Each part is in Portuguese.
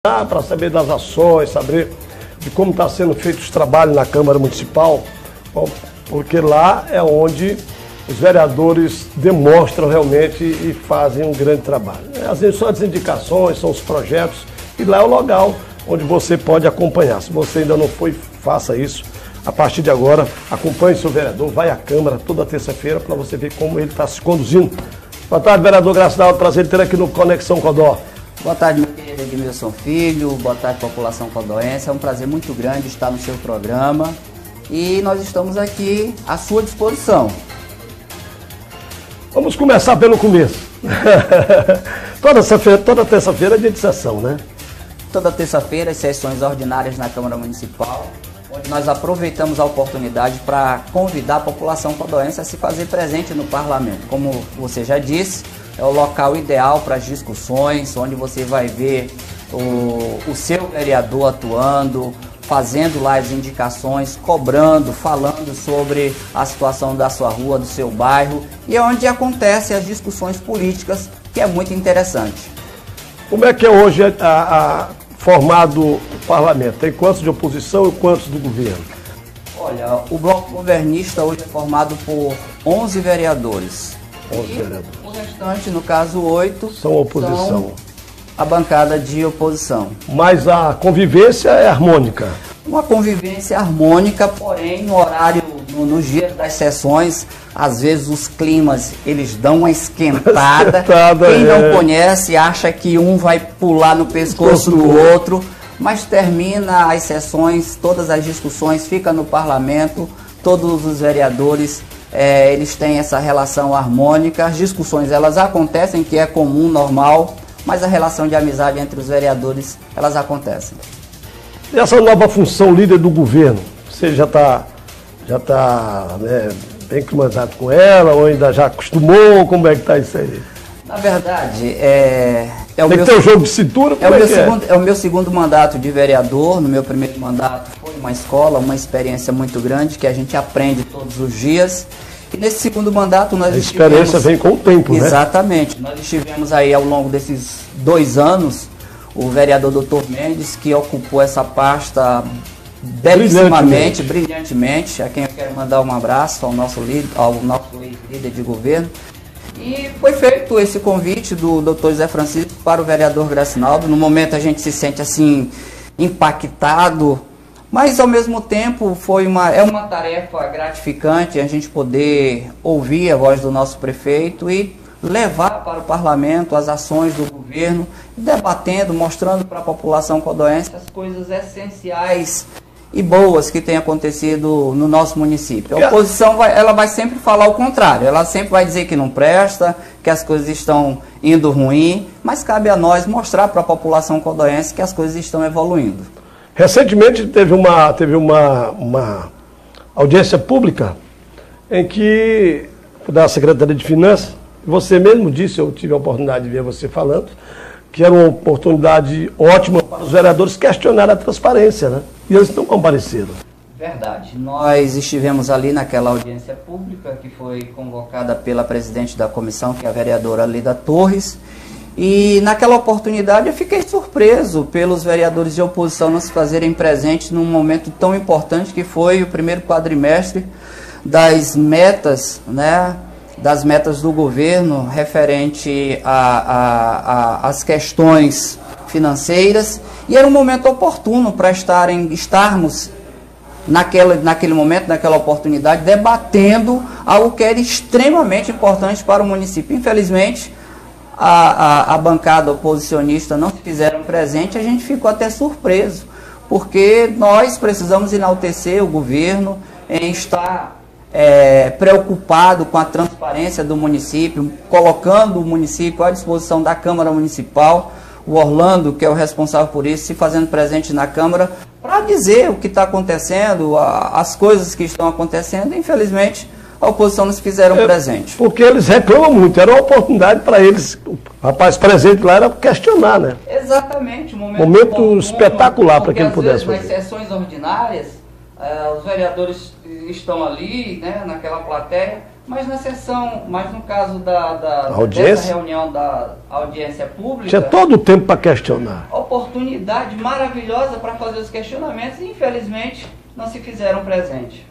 para saber das ações, saber de como está sendo feito os trabalhos na Câmara Municipal, porque lá é onde os vereadores demonstram realmente e fazem um grande trabalho. Às vezes são as indicações, são os projetos, e lá é o local onde você pode acompanhar. Se você ainda não foi, faça isso. A partir de agora, acompanhe seu vereador, vai à Câmara toda terça-feira para você ver como ele está se conduzindo. Boa tarde, vereador Gracinaldo, prazer em ter aqui no Conexão Codó. Boa tarde, meu querido Edmilson Filho, boa tarde, população codoense. É um prazer muito grande estar no seu programa e nós estamos aqui à sua disposição. Vamos começar pelo começo. Toda terça-feira é dia de sessão, né? Toda terça-feira, as sessões ordinárias na Câmara Municipal, onde nós aproveitamos a oportunidade para convidar a população codoense a se fazer presente no parlamento. Como você já disse, é o local ideal para as discussões, onde você vai ver o seu vereador atuando, fazendo lá as indicações, cobrando, falando sobre a situação da sua rua, do seu bairro, e é onde acontecem as discussões políticas, que é muito interessante. Como é que é hoje formado o parlamento? Tem quantos de oposição e quantos do governo? Olha, o bloco governista hoje é formado por 11 vereadores. 11 vereadores. O restante, no caso 8, são oposição. São a bancada de oposição. Mas a convivência é harmônica? Uma convivência harmônica, porém no horário, nos dias das sessões, às vezes os climas, eles dão uma esquentada. Quem não conhece acha que um vai pular no pescoço do outro, mas termina as sessões, todas as discussões, fica no parlamento, todos os vereadores, eles têm essa relação harmônica, as discussões elas acontecem, que é comum, normal, mas a relação de amizade entre os vereadores, elas acontecem. E essa nova função líder do governo, você já está bem aclimatado com ela, ou ainda já acostumou? Como é que está isso aí? Na verdade, tem que ter um jogo de cintura? É o meu segundo mandato de vereador. No meu primeiro mandato foi uma escola, uma experiência muito grande que a gente aprende todos os dias. E nesse segundo mandato nós estivemos... A experiência vem com o tempo, né? Exatamente. Nós estivemos aí ao longo desses 2 anos, o vereador Dr. Mendes, que ocupou essa pasta belíssimamente, brilhantemente, a quem eu quero mandar um abraço, ao nosso líder de governo. E foi feito esse convite do Dr. José Francisco para o vereador Gracinaldo. No momento a gente se sente assim impactado, mas ao mesmo tempo é uma tarefa gratificante a gente poder ouvir a voz do nosso prefeito e levar para o parlamento as ações do governo, debatendo, mostrando para a população codoense as coisas essenciais e boas que têm acontecido no nosso município. A oposição ela vai sempre falar o contrário, ela sempre vai dizer que não presta, que as coisas estão indo ruim, mas cabe a nós mostrar para a população codoense que as coisas estão evoluindo. Recentemente teve uma audiência pública em que, da Secretaria de Finanças, você mesmo disse, eu tive a oportunidade de ver você falando, que era uma oportunidade ótima para os vereadores questionar a transparência, né? E eles não compareceram. Verdade. Nós estivemos ali naquela audiência pública que foi convocada pela presidente da comissão, que é a vereadora Lida Torres, e naquela oportunidade eu fiquei surpreso pelos vereadores de oposição não se fazerem presentes num momento tão importante que foi o primeiro quadrimestre das metas, né? Das metas do governo referente às questões financeiras, e era um momento oportuno para estarmos naquele momento, naquela oportunidade, debatendo algo que era extremamente importante para o município. Infelizmente, a bancada oposicionista não se fizeram presente, a gente ficou até surpreso, porque nós precisamos enaltecer o governo em estar preocupado com a transparência do município, colocando o município à disposição da Câmara Municipal, o Orlando, que é o responsável por isso, se fazendo presente na Câmara, para dizer o que está acontecendo, as coisas que estão acontecendo. Infelizmente, a oposição não se fizeram presente. Porque eles reclamam muito, era uma oportunidade para eles, o rapaz presente lá era questionar, né? Exatamente. Momento espetacular para que ele pudesse fazer. Nas sessões ordinárias, os vereadores estão ali, né, naquela plateia, Mas na sessão, mas no caso audiência? dessa reunião da audiência pública... Tinha todo o tempo para questionar. Oportunidade maravilhosa para fazer os questionamentos e, infelizmente, não se fizeram presente.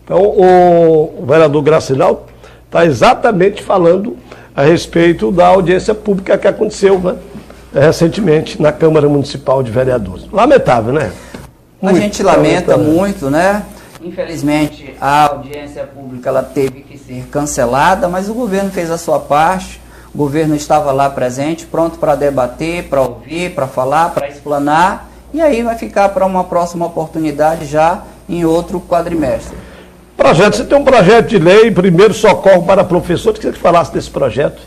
Então, o vereador Gracinaldo está exatamente falando a respeito da audiência pública que aconteceu, né, recentemente na Câmara Municipal de Vereadores. Lamentável, né? A gente lamenta muito, né? Infelizmente, a audiência pública ela teve que ser cancelada, mas o governo fez a sua parte, o governo estava lá presente, pronto para debater, para ouvir, para falar, para explanar, e aí vai ficar para uma próxima oportunidade já em outro quadrimestre. Projeto, você tem um projeto de lei, primeiro socorro para professores, queria que você falasse desse projeto.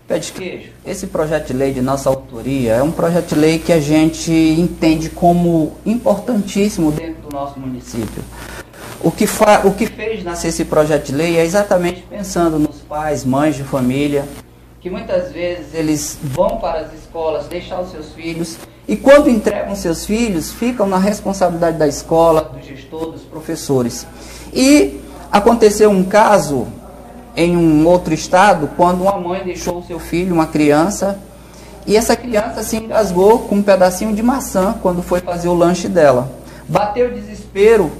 Pé de queijo, esse projeto de lei de nossa autoria é um projeto de lei que a gente entende como importantíssimo dentro do nosso município. O que fez nascer esse projeto de lei é exatamente pensando nos pais, mães de família, que muitas vezes eles vão para as escolas deixar os seus filhos e quando entregam seus filhos, ficam na responsabilidade da escola, do gestor, dos professores. E aconteceu um caso em um outro estado, quando uma mãe deixou o seu filho, uma criança, e essa criança se engasgou com um pedacinho de maçã quando foi fazer o lanche dela. Bateu o desespero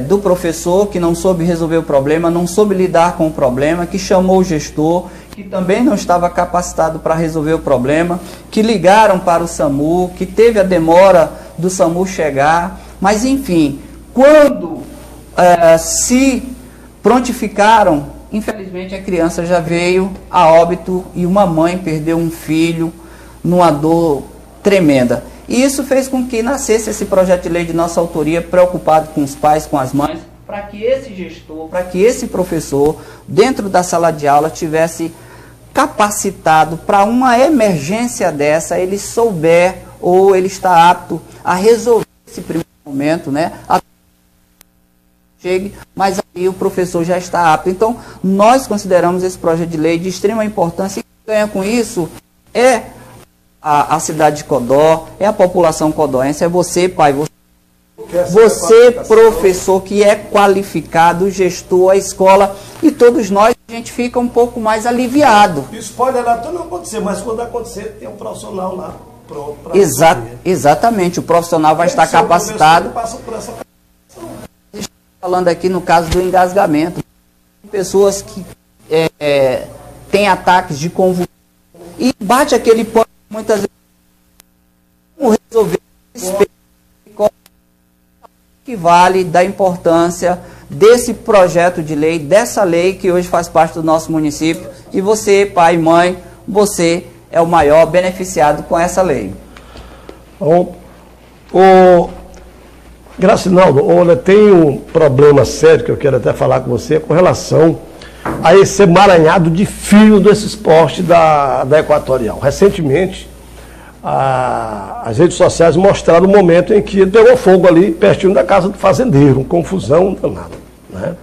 do professor, que não soube resolver o problema, não soube lidar com o problema, que chamou o gestor, que também não estava capacitado para resolver o problema, que ligaram para o SAMU, que teve a demora do SAMU chegar, mas enfim, quando se prontificaram, infelizmente a criança já veio a óbito e uma mãe perdeu um filho numa dor tremenda. E isso fez com que nascesse esse projeto de lei de nossa autoria, preocupado com os pais, com as mães, para que esse gestor, para que esse professor, dentro da sala de aula, tivesse capacitado para uma emergência dessa, ele souber ou ele está apto a resolver esse primeiro momento, né? Chegue, mas aí o professor já está apto. Então, nós consideramos esse projeto de lei de extrema importância e quem ganha com isso é a cidade de Codó, é a população codoense, é você, pai, você professor que é qualificado, o gestor, a escola e todos nós, a gente fica um pouco mais aliviado. Isso pode não acontecer, mas quando acontecer, tem um profissional lá pronto para exatamente, o profissional vai estar capacitado. Falando aqui no caso do engasgamento, pessoas que têm ataques de convulsão e bate aquele ponto muitas vezes como resolver que vale da importância desse projeto de lei, dessa lei que hoje faz parte do nosso município e você, pai e mãe, você é o maior beneficiado com essa lei. Gracinaldo, olha, tem um problema sério que eu quero até falar com você com relação a esse emaranhado de fio desses postes da Equatorial. Recentemente, as redes sociais mostraram o momento em que ele pegou fogo ali pertinho da casa do fazendeiro, confusão danada, né?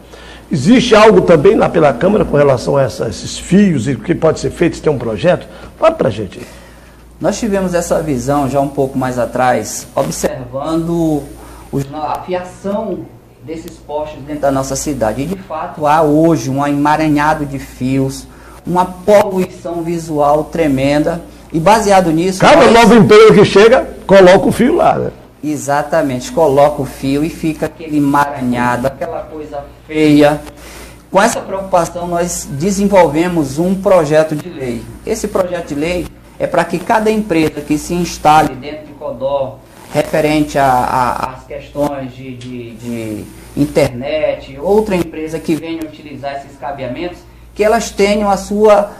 Existe algo também lá pela Câmara com relação a esses fios e o que pode ser feito se tem um projeto? Fala pra gente aí. Nós tivemos essa visão já um pouco mais atrás, observando a fiação desses postes dentro da nossa cidade. E de fato há hoje um emaranhado de fios, uma poluição visual tremenda. E baseado nisso... Cada novo emprego que chega, coloca o fio lá, né? Exatamente, coloca o fio e fica aquele emaranhado, aquela coisa feia. Com essa preocupação nós desenvolvemos um projeto de lei. Esse projeto de lei é para que cada empresa que se instale dentro de Codó, referente às questões de internet, outra empresa que venha utilizar esses cabeamentos, que elas tenham a sua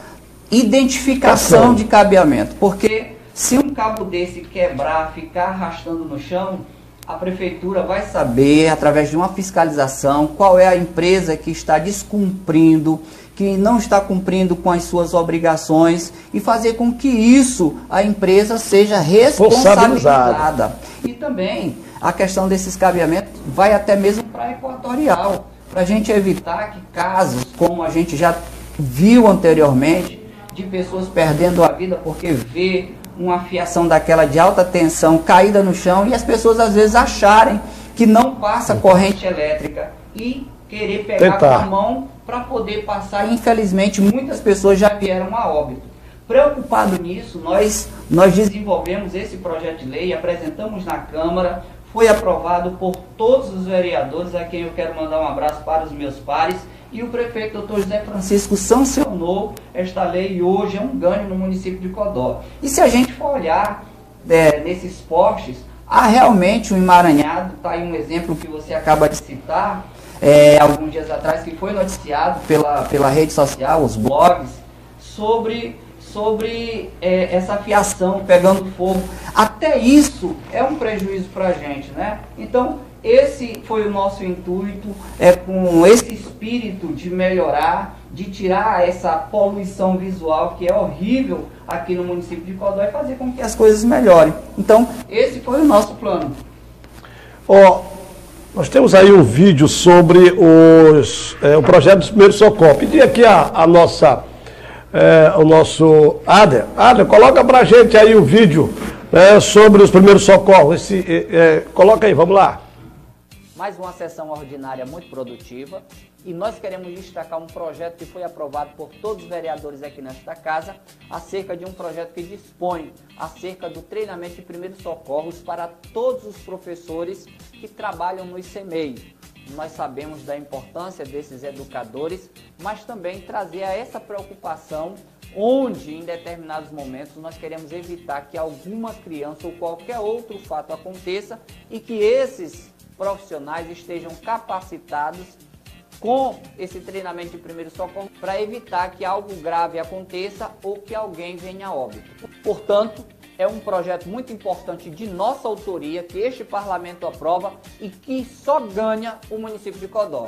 identificação de cabeamento. Porque se um cabo desse quebrar, ficar arrastando no chão, a prefeitura vai saber, através de uma fiscalização, qual é a empresa que está descumprindo, que não está cumprindo com as suas obrigações e fazer com que isso, a empresa, seja responsabilizada. E também a questão desses cabeamentos vai até mesmo para a Equatorial, para a gente evitar que casos, como a gente já viu anteriormente, de pessoas perdendo a vida porque vê uma fiação daquela de alta tensão caída no chão e as pessoas às vezes acharem que não passa corrente elétrica e querer pegar com a mão para poder passar. Infelizmente, muitas pessoas já vieram a óbito. Preocupado nisso, nós desenvolvemos esse projeto de lei, apresentamos na Câmara, foi aprovado por todos os vereadores, a quem eu quero mandar um abraço para os meus pares, e o prefeito Dr. José Francisco sancionou esta lei e hoje é um ganho no município de Codó. E se a gente for olhar nesses postes, há realmente um emaranhado, está aí um exemplo que você acaba de citar, alguns dias atrás, que foi noticiado pela rede social, os blogs, sobre essa fiação pegando fogo. Até isso é um prejuízo para a gente, né? Então, esse foi o nosso intuito, com esse espírito de melhorar, de tirar essa poluição visual que é horrível aqui no município de Codó e fazer com que as coisas melhorem. Então, esse foi o nosso plano. Nós temos aí um vídeo sobre o projeto dos primeiros socorros. Pedi aqui o nosso Ader. Ader, coloca pra gente aí o vídeo sobre os primeiros socorros. Coloca aí, vamos lá. Mais uma sessão ordinária muito produtiva e nós queremos destacar um projeto que foi aprovado por todos os vereadores aqui nesta casa, acerca de um projeto que dispõe acerca do treinamento de primeiros socorros para todos os professores que trabalham no ICMEI. Nós sabemos da importância desses educadores, mas também trazer a essa preocupação onde, em determinados momentos, nós queremos evitar que alguma criança ou qualquer outro fato aconteça e que esses profissionais estejam capacitados com esse treinamento de primeiro socorro para evitar que algo grave aconteça ou que alguém venha a óbito. Portanto, é um projeto muito importante de nossa autoria, que este parlamento aprova e que só ganha o município de Codó.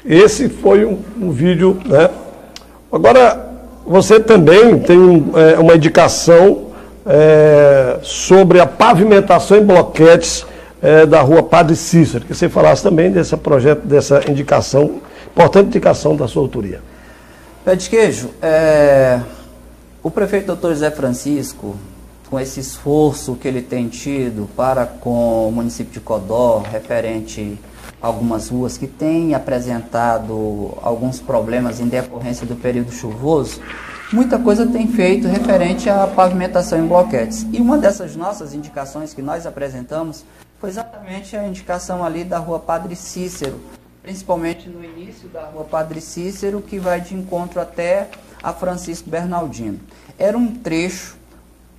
Esse foi um vídeo, né? Agora, você também tem uma indicação sobre a pavimentação em bloquetes da rua Padre Cícero. Que você falasse também desse projeto, dessa indicação, importante indicação da sua autoria. Pé de queijo, o prefeito Dr. José Francisco, com esse esforço que ele tem tido para com o município de Codó, referente a algumas ruas que têm apresentado alguns problemas em decorrência do período chuvoso, muita coisa tem feito referente à pavimentação em bloquetes. E uma dessas nossas indicações que nós apresentamos foi exatamente a indicação ali da rua Padre Cícero, principalmente no início da rua Padre Cícero, que vai de encontro até a Francisco Bernardino. Era um trecho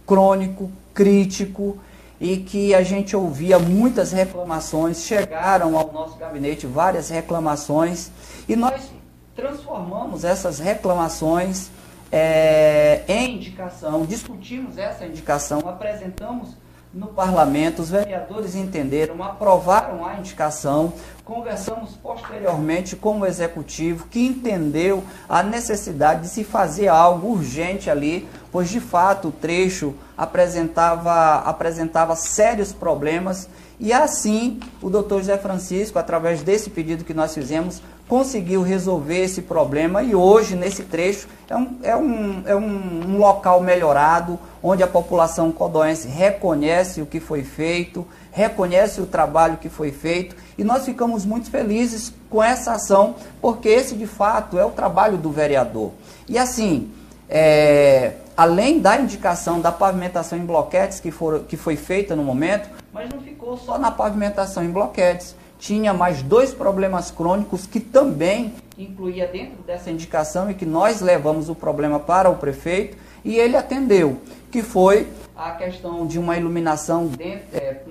crônico, crítico, e que a gente ouvia muitas reclamações, chegaram ao nosso gabinete várias reclamações, e nós transformamos essas reclamações em indicação, discutimos essa indicação, apresentamos no parlamento, os vereadores entenderam, aprovaram a indicação, conversamos posteriormente com o executivo, que entendeu a necessidade de se fazer algo urgente ali, pois de fato o trecho apresentava sérios problemas, e assim o Dr. José Francisco, através desse pedido que nós fizemos, conseguiu resolver esse problema, e hoje nesse trecho é um local melhorado, onde a população codoense reconhece o que foi feito, reconhece o trabalho que foi feito, e nós ficamos muito felizes com essa ação, porque esse de fato é o trabalho do vereador. E assim, além da indicação da pavimentação em bloquetes que foi feita no momento, mas não ficou só na pavimentação em bloquetes. Tinha mais 2 problemas crônicos que também incluía dentro dessa indicação e que nós levamos o problema para o prefeito e ele atendeu, que foi a questão de uma iluminação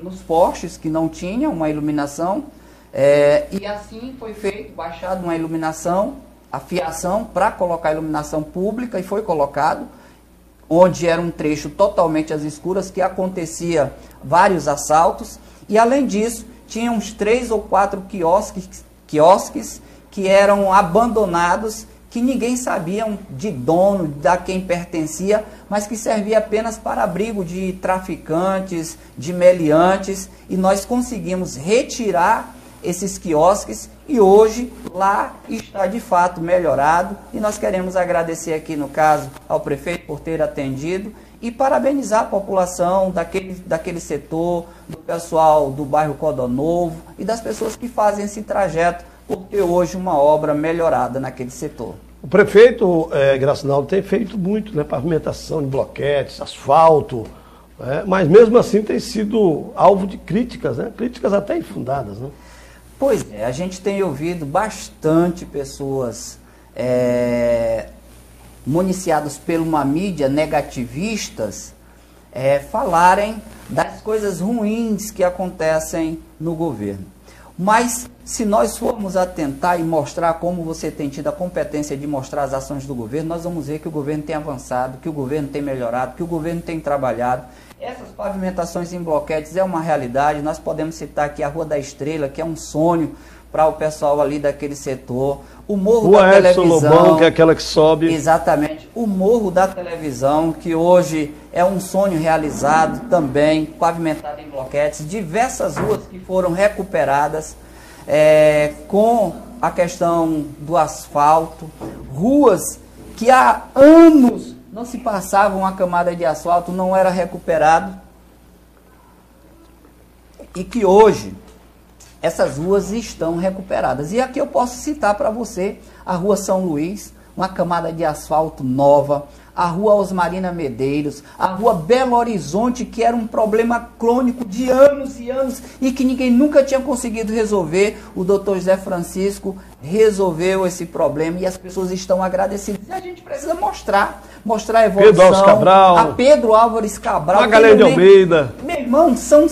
nos postes, que não tinha uma iluminação, e assim foi feito, baixado uma iluminação, a fiação para colocar a iluminação pública, e foi colocado, onde era um trecho totalmente às escuras, que acontecia vários assaltos, e além disso, tinha uns 3 ou 4 quiosques que eram abandonados, que ninguém sabia de dono, a quem pertencia, mas que servia apenas para abrigo de traficantes, de meliantes, e nós conseguimos retirar esses quiosques e hoje lá está de fato melhorado, e nós queremos agradecer aqui no caso ao prefeito por ter atendido e parabenizar a população daquele setor, do pessoal do bairro Codonovo e das pessoas que fazem esse trajeto, por ter hoje uma obra melhorada naquele setor. O prefeito, Gracinaldo, tem feito muito, né? Pavimentação de bloquetes, asfalto, mas mesmo assim tem sido alvo de críticas, né? Críticas até infundadas, né? Pois é, a gente tem ouvido bastante pessoas municiadas por uma mídia negativistas falarem das coisas ruins que acontecem no governo. Mas se nós formos atentar e mostrar como você tem tido a competência de mostrar as ações do governo, nós vamos ver que o governo tem avançado, que o governo tem melhorado, que o governo tem trabalhado. Essas pavimentações em bloquetes é uma realidade. Nós podemos citar aqui a Rua da Estrela, que é um sonho para o pessoal ali daquele setor. O Morro da Televisão, Lobão, que é aquela que sobe. Exatamente. O Morro da Televisão, que hoje é um sonho realizado também, pavimentado em bloquetes. Diversas ruas que foram recuperadas com a questão do asfalto. Ruas que há anos não se passava uma camada de asfalto, não era recuperado. E que hoje essas ruas estão recuperadas. E aqui eu posso citar para você a Rua São Luís, uma camada de asfalto nova, a Rua Osmarina Medeiros, a Rua Belo Horizonte, que era um problema crônico de anos e anos e que ninguém nunca tinha conseguido resolver. O doutor José Francisco resolveu esse problema e as pessoas estão agradecidas. E a gente precisa mostrar a evolução. Pedro Álvares Cabral. A Pedro Álvares Cabral. Magalhães de Almeida. Meu irmão, são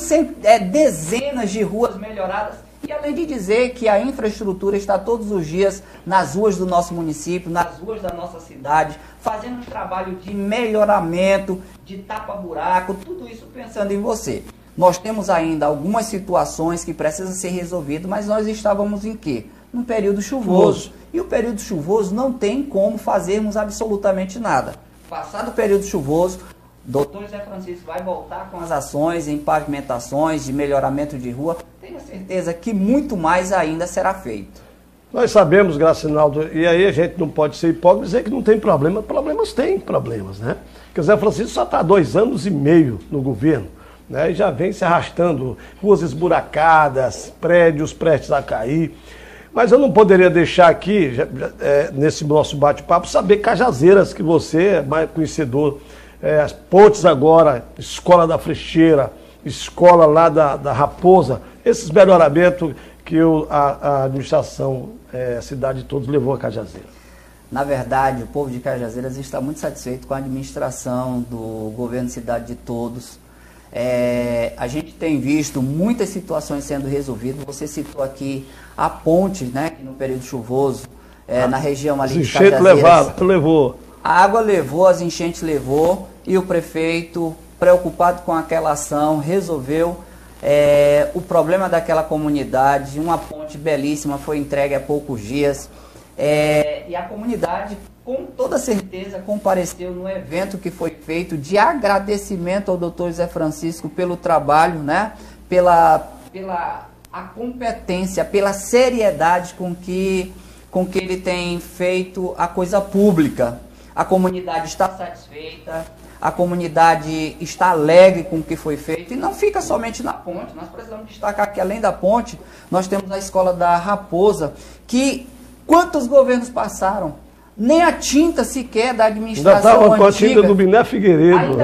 dezenas de ruas melhoradas. E além de dizer que a infraestrutura está todos os dias nas ruas do nosso município, nas ruas da nossa cidade, fazendo um trabalho de melhoramento, de tapa-buraco, tudo isso pensando em você. Nós temos ainda algumas situações que precisam ser resolvidas, mas nós estávamos em quê? Num período chuvoso. E o período chuvoso não tem como fazermos absolutamente nada. Passado o período chuvoso, doutor José Francisco vai voltar com as ações em pavimentações, de melhoramento de rua. Tenho certeza que muito mais ainda será feito. Nós sabemos, Gracinaldo, e aí a gente não pode ser hipócrita e dizer que não tem problema. Problemas tem problemas, né? Porque o José Francisco só está há 2 anos e meio no governo, né? E já vem se arrastando, ruas esburacadas, prédios prestes a cair. Mas eu não poderia deixar aqui, nesse nosso bate-papo, saber Cajazeiras, que você é mais conhecedor. As pontes agora, Escola da Frecheira, Escola lá da Raposa, esses melhoramentos que a administração, a cidade de todos levou a Cajazeiras. Na verdade, o povo de Cajazeiras está muito satisfeito com a administração do governo Cidade de Todos. A gente tem visto muitas situações sendo resolvidas. Você citou aqui a ponte, né, que no período chuvoso, na região ali de Cajazeiras. Levou. A água levou, as enchentes levou, e o prefeito, preocupado com aquela ação, resolveu o problema daquela comunidade. Uma ponte belíssima foi entregue há poucos dias, e a comunidade, com toda certeza, compareceu no evento que foi feito de agradecimento ao doutor José Francisco pelo trabalho, né? pela a competência, pela seriedade com que ele tem feito a coisa pública. A comunidade está satisfeita, a comunidade está alegre com o que foi feito, e não fica somente na ponte. Nós precisamos destacar que, além da ponte, nós temos a Escola da Raposa, que quantos governos passaram? Nem a tinta sequer da administração ainda estava antiga. Com a tinta do Biné Figueiredo.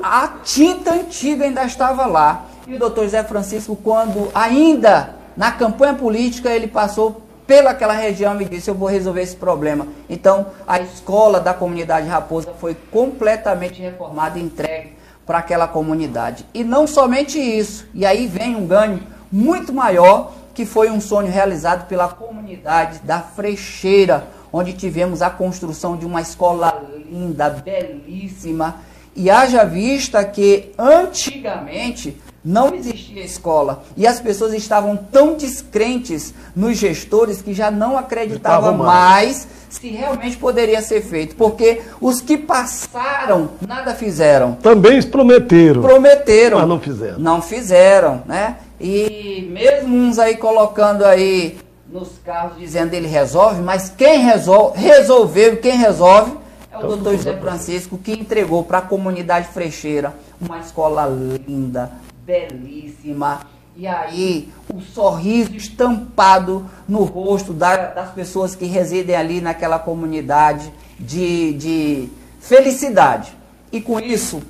A tinta antiga ainda estava lá. E o doutor José Francisco, quando ainda na campanha política, ele passou pelaquela região e disse: eu vou resolver esse problema. Então, a escola da comunidade Raposa foi completamente reformada e entregue para aquela comunidade. E não somente isso, e aí vem um ganho muito maior, que foi um sonho realizado pela comunidade da Frecheira, onde tivemos a construção de uma escola linda, belíssima. E haja vista que antigamente não existia escola, e as pessoas estavam tão descrentes nos gestores que já não acreditavam mais se realmente poderia ser feito, porque os que passaram nada fizeram. Também prometeram. Prometeram. Mas não fizeram. Não fizeram, né? E mesmo uns aí colocando aí nos carros dizendo ele resolve, mas quem resolveu, quem resolve É o doutor José Francisco que entregou para a comunidade frecheira uma escola linda, belíssima. E aí, o sorriso estampado no rosto das pessoas que residem ali naquela comunidade de felicidade. E com isso,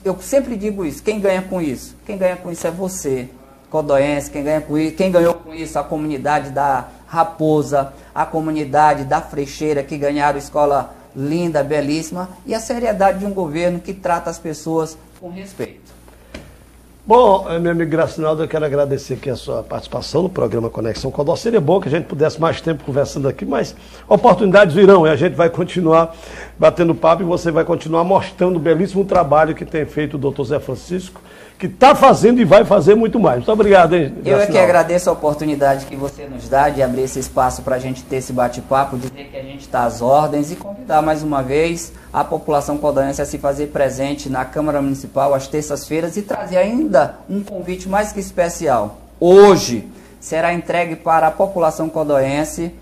eu sempre digo isso, quem ganha com isso? Quem ganha com isso é você, codoense, quem ganhou com isso? A comunidade da Raposa, a comunidade da Frecheira, que ganharam escola linda, belíssima, e a seriedade de um governo que trata as pessoas com respeito. Bom, meu amigo Gracinaldo, eu quero agradecer aqui a sua participação no programa Conexão Codó. Seria bom que a gente pudesse mais tempo conversando aqui, mas oportunidades virão e a gente vai continuar batendo papo e você vai continuar mostrando o belíssimo trabalho que tem feito o doutor Zé Francisco, que está fazendo e vai fazer muito mais. Muito obrigado, hein, Gracinaldo? Eu é que agradeço a oportunidade que você nos dá de abrir esse espaço para a gente ter esse bate-papo, dizer que a gente está às ordens e convidar mais uma vez a população codoense a se fazer presente na Câmara Municipal às terças-feiras e trazer ainda um convite mais que especial. Hoje será entregue para a população codoense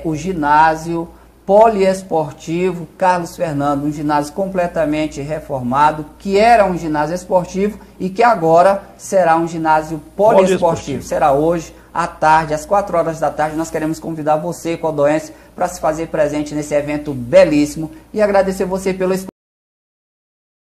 o ginásio poliesportivo Carlos Fernando, um ginásio completamente reformado, que era um ginásio esportivo e que agora será um ginásio poliesportivo. Será hoje, à tarde, às 4 horas da tarde. Nós queremos convidar você, codoense, para se fazer presente nesse evento belíssimo e agradecer você pelo espaço.